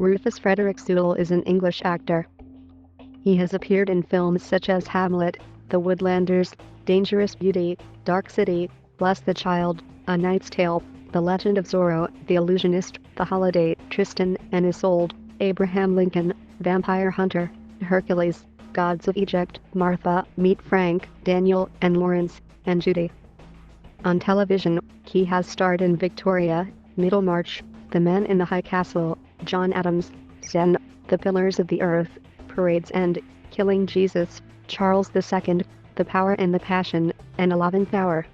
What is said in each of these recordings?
Rufus Sewell is an English actor. He has appeared in films such as Hamlet, The Woodlanders, Dangerous Beauty, Dark City, Bless the Child, A Knight's Tale, The Legend of Zorro, The Illusionist, The Holiday, Tristan and Isolde, Abraham Lincoln, Vampire Hunter, Hercules, Gods of Egypt, Martha, Meet Frank, Daniel and Lawrence, and Judy. On television, he has starred in Victoria, Middlemarch, The Man in the High Castle, John Adams, Zen, The Pillars of the Earth, Parade's End, Killing Jesus, Charles II, The Power and the Passion, and 11th Hour.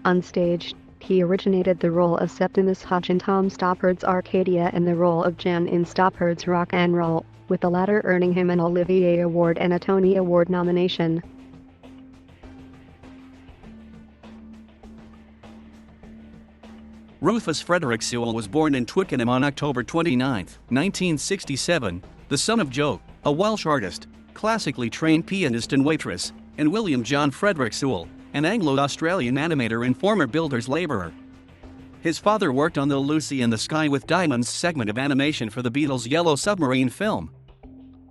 On stage, he originated the role of Septimus Hutch in Tom Stoppard's Arcadia and the role of Jan in Stoppard's Rock and Roll, with the latter earning him an Olivier Award and a Tony Award nomination. Rufus Sewell was born in Twickenham on October 29, 1967, the son of Joe, a Welsh artist, classically trained pianist and waitress, and William John Frederick Sewell, an Anglo-Australian animator and former builder's labourer. His father worked on the Lucy in the Sky with Diamonds segment of animation for the Beatles' Yellow Submarine film.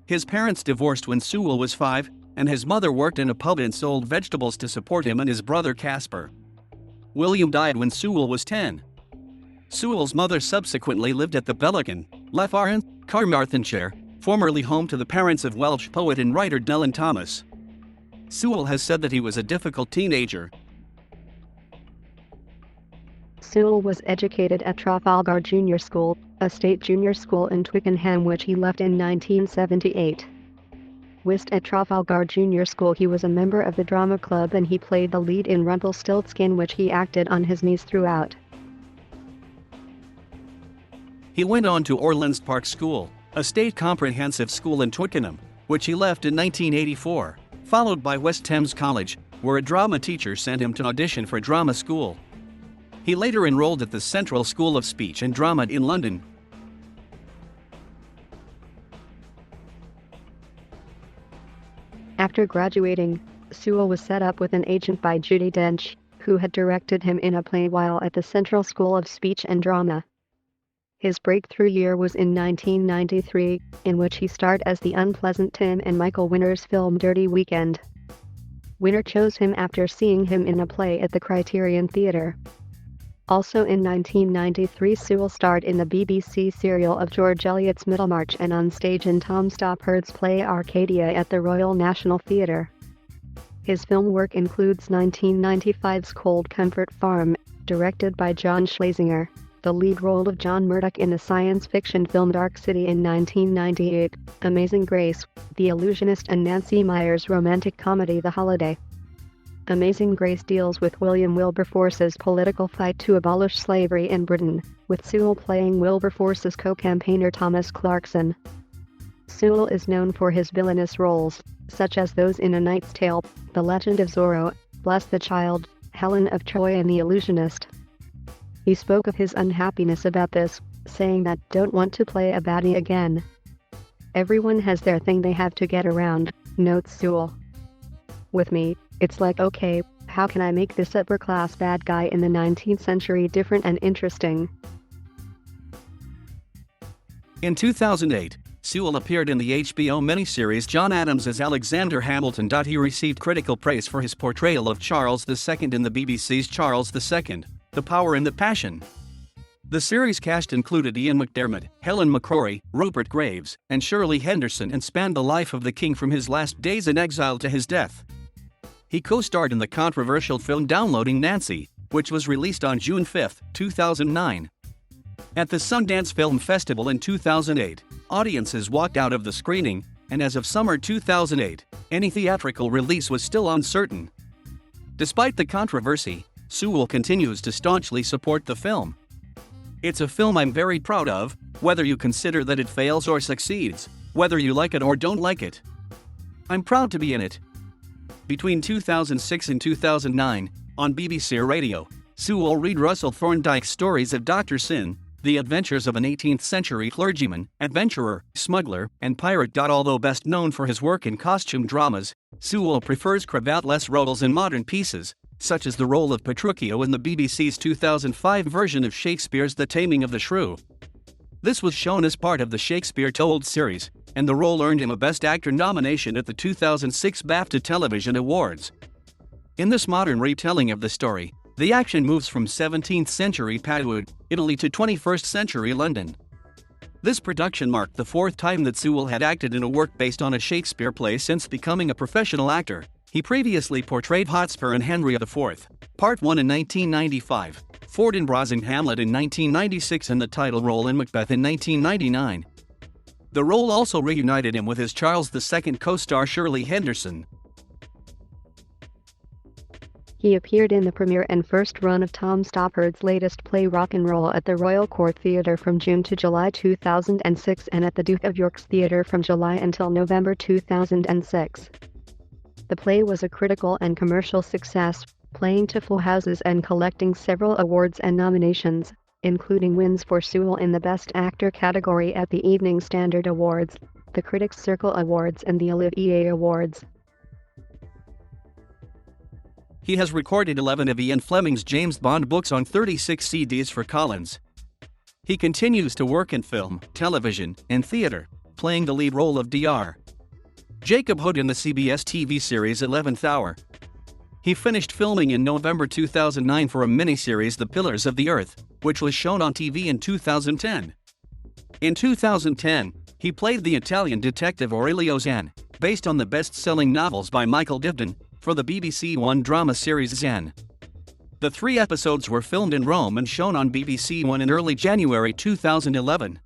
His parents divorced when Sewell was 5, and his mother worked in a pub and sold vegetables to support him and his brother Caspar. William died when Sewell was 10. Sewell's mother subsequently lived at the Pelican, Lefarhan, Carmarthenshire, formerly home to the parents of Welsh poet and writer Dylan Thomas. Sewell has said that he was a difficult teenager. Sewell was educated at Trafalgar Junior School, a state junior school in Twickenham which he left in 1978. Whilst at Trafalgar Junior School he was a member of the drama club and he played the lead in Rumpelstiltskin which he acted on his knees throughout. He went on to Orleans Park School, a state comprehensive school in Twickenham, which he left in 1984, followed by West Thames College, where a drama teacher sent him to audition for drama school. He later enrolled at the Central School of Speech and Drama in London. After graduating, Sewell was set up with an agent by Judi Dench, who had directed him in a play while at the Central School of Speech and Drama. His breakthrough year was in 1993, in which he starred as the unpleasant Tim in Michael Winner's film Dirty Weekend. Winner chose him after seeing him in a play at the Criterion Theatre. Also in 1993 Sewell starred in the BBC serial of George Eliot's Middlemarch and on stage in Tom Stoppard's play Arcadia at the Royal National Theatre. His film work includes 1995's Cold Comfort Farm, directed by John Schlesinger, the lead role of John Murdoch in the science fiction film Dark City in 1998, Amazing Grace, The Illusionist and Nancy Meyer's romantic comedy The Holiday. Amazing Grace deals with William Wilberforce's political fight to abolish slavery in Britain, with Sewell playing Wilberforce's co-campaigner Thomas Clarkson. Sewell is known for his villainous roles, such as those in A Knight's Tale, The Legend of Zorro, Bless the Child, Helen of Troy and The Illusionist. He spoke of his unhappiness about this, saying that don't want to play a baddie again. Everyone has their thing they have to get around, notes Sewell. With me, it's like okay, how can I make this upper-class bad guy in the 19th century different and interesting? In 2008, Sewell appeared in the HBO miniseries John Adams as Alexander Hamilton. He received critical praise for his portrayal of Charles II in the BBC's Charles II, The Power and the Passion. The series cast included Ian McDermott, Helen McCrory, Rupert Graves, and Shirley Henderson and spanned the life of the king from his last days in exile to his death. He co-starred in the controversial film Downloading Nancy, which was released on June 5, 2009. At the Sundance Film Festival in 2008, audiences walked out of the screening, and as of summer 2008, any theatrical release was still uncertain. Despite the controversy, Sewell continues to staunchly support the film. It's a film I'm very proud of, whether you consider that it fails or succeeds, whether you like it or don't like it. I'm proud to be in it. Between 2006 and 2009, on BBC Radio, Sewell read Russell Thorndike's stories of Dr. Sin, the adventures of an 18th-century clergyman, adventurer, smuggler, and pirate. Although best known for his work in costume dramas, Sewell prefers cravat-less roles in modern pieces, such as the role of Petruchio in the BBC's 2005 version of Shakespeare's The Taming of the Shrew. This was shown as part of the Shakespeare Told series, and the role earned him a Best Actor nomination at the 2006 BAFTA Television Awards. In this modern retelling of the story, the action moves from 17th century Padua, Italy to 21st century London. This production marked the fourth time that Sewell had acted in a work based on a Shakespeare play since becoming a professional actor. He previously portrayed Hotspur in Henry IV, Part 1 in 1995, Fortinbras in Hamlet in 1996 and the title role in Macbeth in 1999. The role also reunited him with his Charles II co-star Shirley Henderson. He appeared in the premiere and first run of Tom Stoppard's latest play Rock and Roll at the Royal Court Theatre from June to July 2006 and at the Duke of York's Theatre from July until November 2006. The play was a critical and commercial success, playing to full houses and collecting several awards and nominations, including wins for Sewell in the Best Actor category at the Evening Standard Awards, the Critics' Circle Awards and the Olivier Awards. He has recorded 11 of Ian Fleming's James Bond books on 36 CDs for Collins. He continues to work in film, television, and theater, playing the lead role of Dr. Jacob Hood in the CBS TV series 11th Hour. He finished filming in November 2009 for a miniseries The Pillars of the Earth, which was shown on TV in 2010. In 2010, he played the Italian detective Aurelio Zen, based on the best-selling novels by Michael Dibdin, for the BBC One drama series Zen. The 3 episodes were filmed in Rome and shown on BBC One in early January 2011.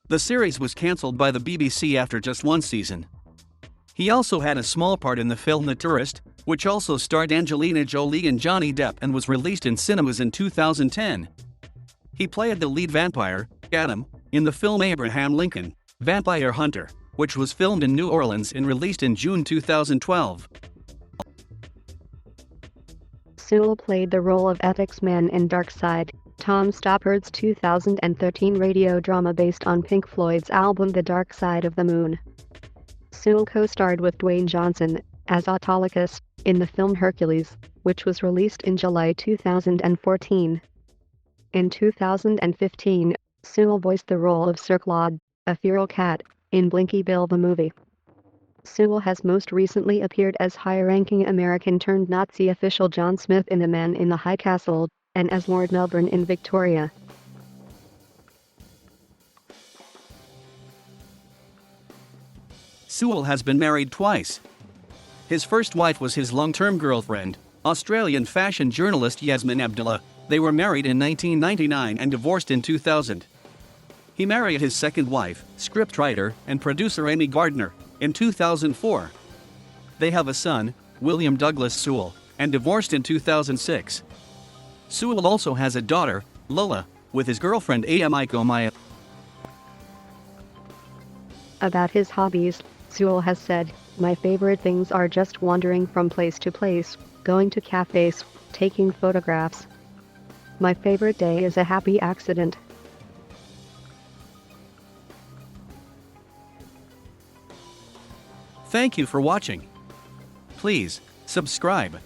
The series was cancelled by the BBC after just 1 season. He also had a small part in the film The Tourist, which also starred Angelina Jolie and Johnny Depp and was released in cinemas in 2010. He played the lead vampire, Adam, in the film Abraham Lincoln, Vampire Hunter, which was filmed in New Orleans and released in June 2012. Sewell played the role of Ethics Man in Dark Side, Tom Stoppard's 2013 radio drama based on Pink Floyd's album The Dark Side of the Moon. Sewell co-starred with Dwayne Johnson as Autolycus in the film Hercules, which was released in July 2014. In 2015, Sewell voiced the role of Sir Claude, a feral cat, in Blinky Bill the movie. Sewell has most recently appeared as high-ranking American-turned-Nazi official John Smith in The Man in the High Castle, and as Lord Melbourne in Victoria. Sewell has been married twice. His first wife was his long-term girlfriend, Australian fashion journalist Yasmin Abdullah. They were married in 1999 and divorced in 2000. He married his second wife, scriptwriter and producer Amy Gardner, in 2004. They have a son, William Douglas Sewell, and divorced in 2006. Sewell also has a daughter, Lola, with his girlfriend Aimiko Maya. About his hobbies, Sewell has said, "My favorite things are just wandering from place to place, going to cafes, taking photographs. My favorite day is a happy accident." Thank you for watching. Please subscribe.